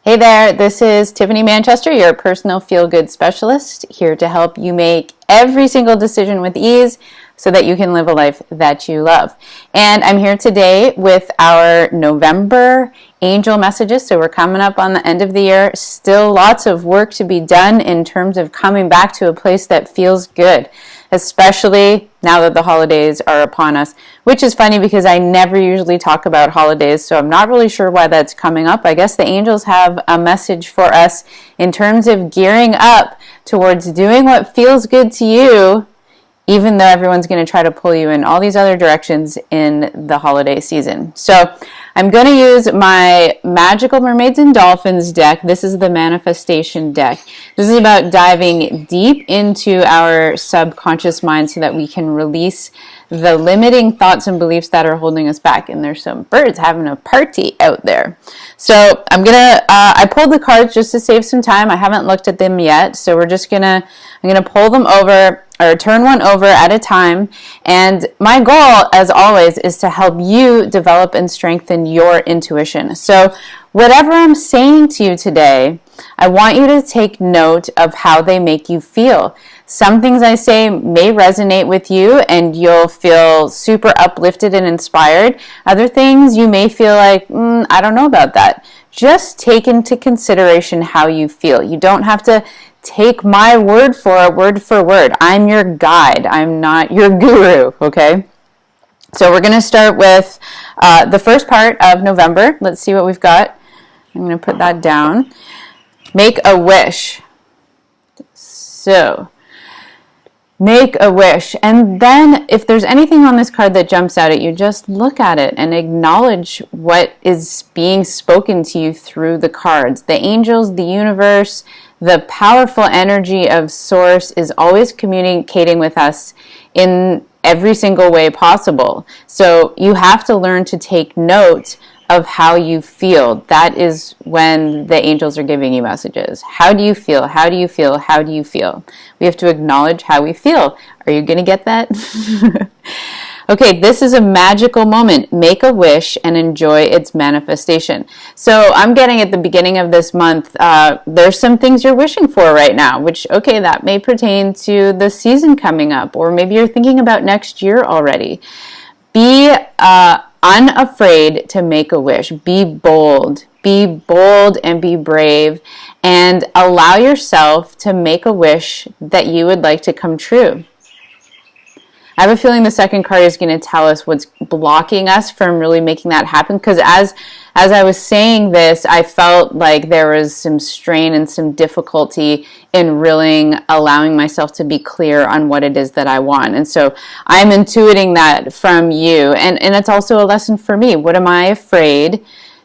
Hey there, this is Tiffany Manchester, your personal feel-good specialist, here to help you make every single decision with ease so that you can live a life that you love. And I'm here today with our November angel messages. So we're coming up on the end of the year. Still lots of work to be done in terms of coming back to a place that feels good, especially now that the holidays are upon us, which is funny because I never usually talk about holidays, so I'm not really sure why that's coming up. I guess the angels have a message for us in terms of gearing up towards doing what feels good to you, even though everyone's going to try to pull you in all these other directions in the holiday season. So I'm going to use my Magical Mermaids and Dolphins deck. This is the manifestation deck. This is about diving deep into our subconscious mind so that we can release the limiting thoughts and beliefs that are holding us back. And there's some birds having a party out there. So I pulled the cards just to save some time. I haven't looked at them yet. So I'm going to pull them over, or turn one over at a time. And my goal, as always, is to help you develop and strengthen your intuition. So whatever I'm saying to you today, I want you to take note of how they make you feel. Some things I say may resonate with you and you'll feel super uplifted and inspired. Other things you may feel like, I don't know about that. Just take into consideration how you feel. You don't have to take my word for it, word for word. I'm your guide. I'm not your guru, okay? So we're going to start with the first part of November. Let's see what we've got. I'm going to put that down. Make a wish. So, make a wish. And then if there's anything on this card that jumps out at you, just look at it and acknowledge what is being spoken to you through the cards. The angels, the universe, the powerful energy of Source is always communicating with us in every single way possible. So you have to learn to take note of how you feel. That is when the angels are giving you messages. How do you feel? How do you feel? How do you feel? We have to acknowledge how we feel. Are you going to get that? Okay, this is a magical moment. Make a wish and enjoy its manifestation. So I'm getting at the beginning of this month, there's some things you're wishing for right now, which, okay, that may pertain to the season coming up, or maybe you're thinking about next year already. Be unafraid to make a wish. Be bold. Be bold and be brave, and allow yourself to make a wish that you would like to come true. I have a feeling the second card is going to tell us what's blocking us from really making that happen, because as I was saying this, I felt like there was some strain and some difficulty in really allowing myself to be clear on what it is that I want. And so I'm intuiting that from you. And it's also a lesson for me. What am I afraid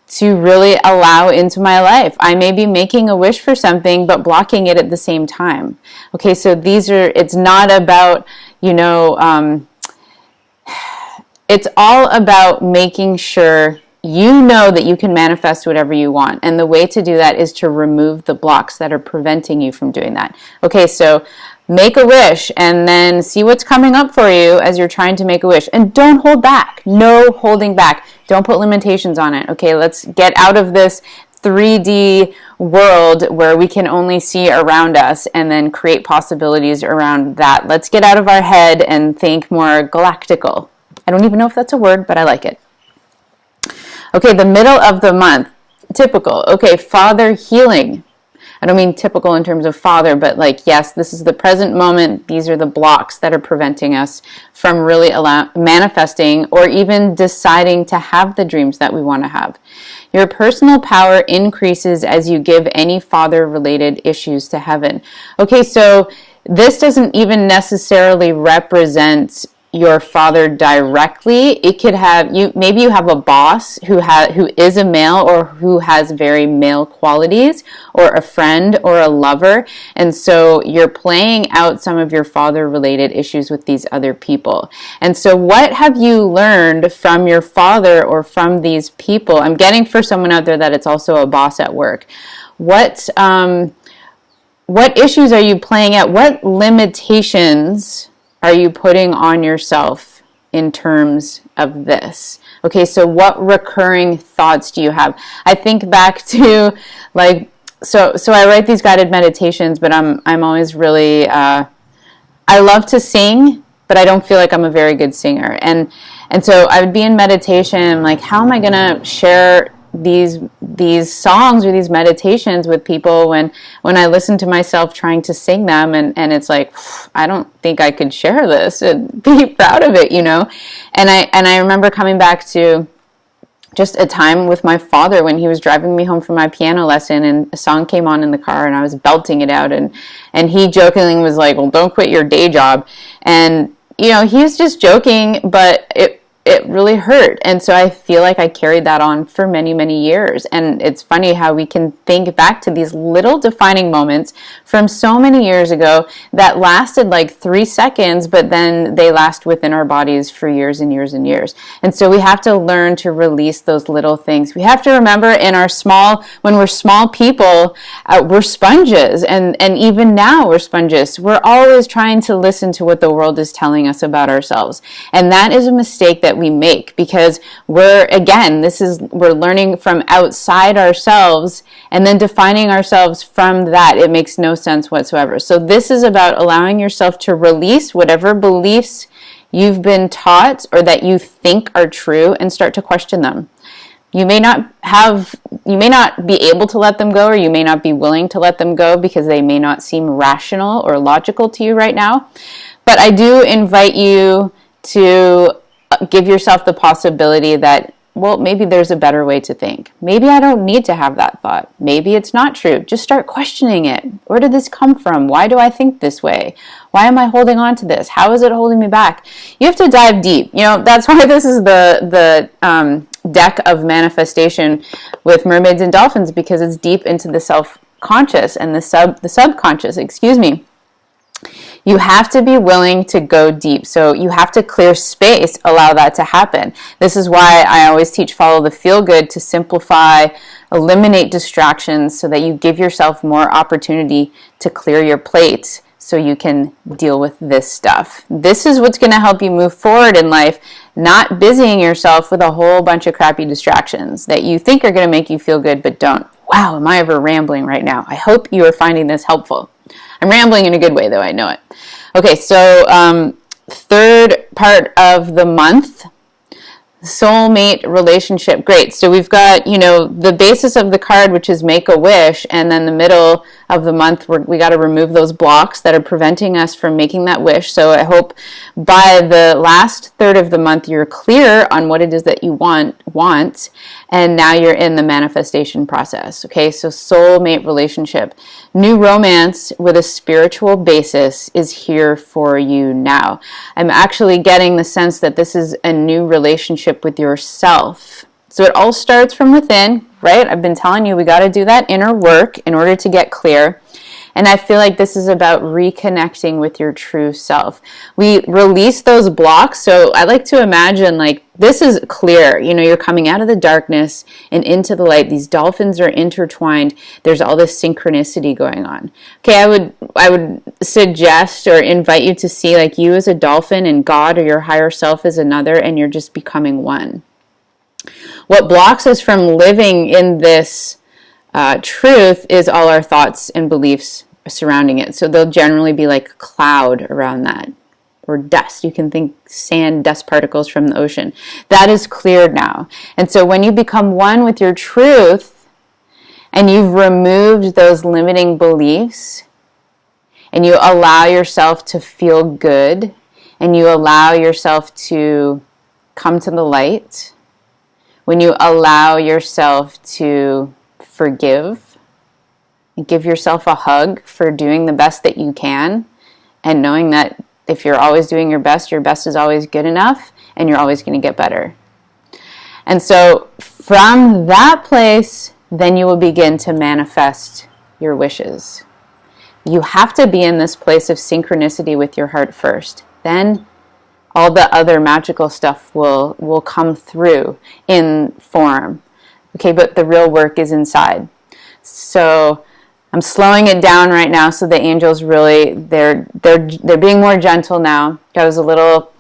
to really allow into my life? I may be making a wish for something, but blocking it at the same time. Okay, so it's not about, it's all about making sure you know that you can manifest whatever you want. And the way to do that is to remove the blocks that are preventing you from doing that. Okay, so make a wish and then see what's coming up for you as you're trying to make a wish. And don't hold back. No holding back. Don't put limitations on it. Okay, let's get out of this 3D world where we can only see around us and then create possibilities around that. Let's get out of our head and think more galactical. I don't even know if that's a word, but I like it. Okay, the middle of the month, typical. Okay, father healing. I don't mean typical in terms of father, but like, yes, this is the present moment. These are the blocks that are preventing us from really manifesting or even deciding to have the dreams that we want to have. Your personal power increases as you give any father-related issues to heaven. Okay, so this doesn't even necessarily represent your father directly. It could have maybe you have a boss who is a male or who has very male qualities, or a friend or a lover, and so you're playing out some of your father related issues with these other people. And so what have you learned from your father or from these people? I'm getting for someone out there that it's also a boss at work. What issues are you playing out? What limitations are you putting on yourself in terms of this? Okay, so what recurring thoughts do you have? I think back to like, so I write these guided meditations, but I'm always really, I love to sing, but I don't feel like I'm a very good singer. And so I would be in meditation, like, how am I going to share these songs or these meditations with people when I listen to myself trying to sing them, and it's like, I don't think I could share this and be proud of it, you know? And I remember coming back to just a time with my father when he was driving me home from my piano lesson, and a song came on in the car and I was belting it out, and he jokingly was like, well, don't quit your day job. And you know, he was just joking, but it really hurt. And so I feel like I carried that on for many, many years. And it's funny how we can think back to these little defining moments from so many years ago that lasted like 3 seconds, but then they last within our bodies for years and years and years. And so we have to learn to release those little things. We have to remember when we're small people, we're sponges. And even now we're sponges. We're always trying to listen to what the world is telling us about ourselves. And that is a mistake that we make, because we're learning from outside ourselves and then defining ourselves from that. It makes no sense whatsoever. So this is about allowing yourself to release whatever beliefs you've been taught or that you think are true and start to question them. You may not be able to let them go, or you may not be willing to let them go because they may not seem rational or logical to you right now. But I do invite you to give yourself the possibility that, well, maybe there's a better way to think. Maybe I don't need to have that thought. Maybe it's not true. Just start questioning it. Where did this come from? Why do I think this way? Why am I holding on to this? How is it holding me back? You have to dive deep. You know, that's why this is the deck of manifestation with mermaids and dolphins, because it's deep into the self-conscious and the subconscious, excuse me. You have to be willing to go deep. So you have to clear space, allow that to happen. This is why I always teach follow the feel good, to simplify, eliminate distractions so that you give yourself more opportunity to clear your plate so you can deal with this stuff. This is what's going to help you move forward in life, not busying yourself with a whole bunch of crappy distractions that you think are going to make you feel good but don't. Wow, am I ever rambling right now? I hope you are finding this helpful. I'm rambling in a good way, though, I know it. Okay, so third part of the month, soulmate relationship. Great. So we've got, you know, the basis of the card, which is make a wish, and then the middle of the month, we got to remove those blocks that are preventing us from making that wish. So I hope by the last third of the month, you're clear on what it is that you want, and now you're in the manifestation process. Okay, so soulmate relationship. New romance with a spiritual basis is here for you now. I'm actually getting the sense that this is a new relationship with yourself. So it all starts from within, right? I've been telling you we got to do that inner work in order to get clear. And I feel like this is about reconnecting with your true self. We release those blocks. So I like to imagine like this is clear. You know, you're coming out of the darkness and into the light. These dolphins are intertwined. There's all this synchronicity going on. Okay, I would suggest or invite you to see like you as a dolphin and God or your higher self as another, and you're just becoming one. What blocks us from living in this truth is all our thoughts and beliefs surrounding it. So they'll generally be like a cloud around that, or dust. You can think sand, dust particles from the ocean. That is cleared now. And so when you become one with your truth and you've removed those limiting beliefs and you allow yourself to feel good and you allow yourself to come to the light, when you allow yourself to forgive and give yourself a hug for doing the best that you can, and knowing that if you're always doing your best is always good enough and you're always going to get better. And so from that place, then you will begin to manifest your wishes. You have to be in this place of synchronicity with your heart first. Then all the other magical stuff will come through in form. Okay, but the real work is inside. So I'm slowing it down right now so the angels really, they're being more gentle now. I was a little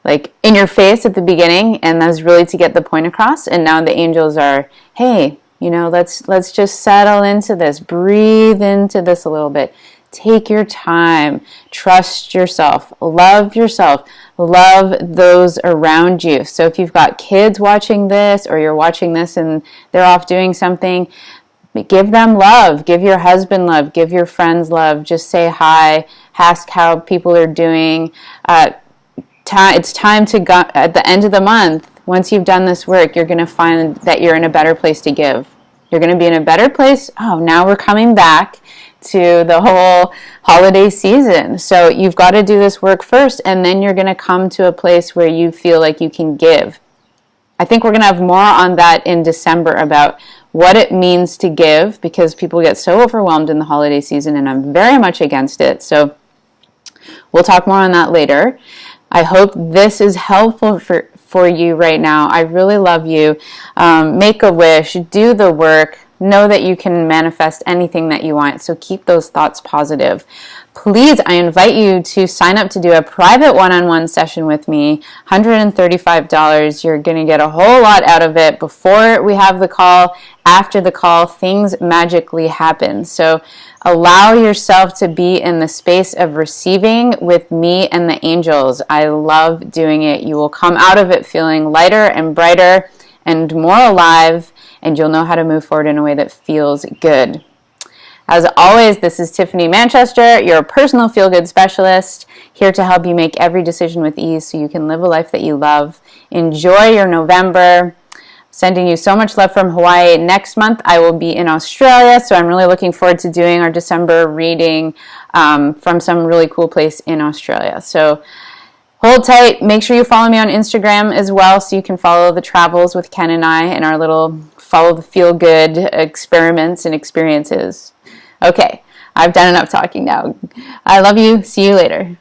like in your face at the beginning, and that's really to get the point across. And now the angels are, hey, you know, let's just settle into this, breathe into this a little bit. Take your time, trust yourself, love those around you. So if you've got kids watching this, or you're watching this and they're off doing something, give them love, give your husband love, give your friends love, just say hi, ask how people are doing. It's time to go, at the end of the month, once you've done this work, you're going to find that you're in a better place to give. You're going to be in a better place. Oh, now we're coming back to the whole holiday season. So you've got to do this work first, and then you're going to come to a place where you feel like you can give. I think we're going to have more on that in December about what it means to give, because people get so overwhelmed in the holiday season, and I'm very much against it. So we'll talk more on that later. I hope this is helpful for you right now. I really love you. Make a wish, do the work. Know that you can manifest anything that you want, so keep those thoughts positive. Please, I invite you to sign up to do a private one-on-one session with me, $135. You're going to get a whole lot out of it before we have the call. After the call, things magically happen. So allow yourself to be in the space of receiving with me and the angels. I love doing it. You will come out of it feeling lighter and brighter and more alive, and you'll know how to move forward in a way that feels good. As always, this is Tiffany Manchester, your personal feel-good specialist, here to help you make every decision with ease so you can live a life that you love. Enjoy your November. Sending you so much love from Hawaii. Next month, I will be in Australia, so I'm really looking forward to doing our December reading from some really cool place in Australia. So hold tight. Make sure you follow me on Instagram as well, so you can follow the travels with Ken and I and our little follow the feel-good experiments and experiences. Okay, I've done enough talking now. I love you. See you later.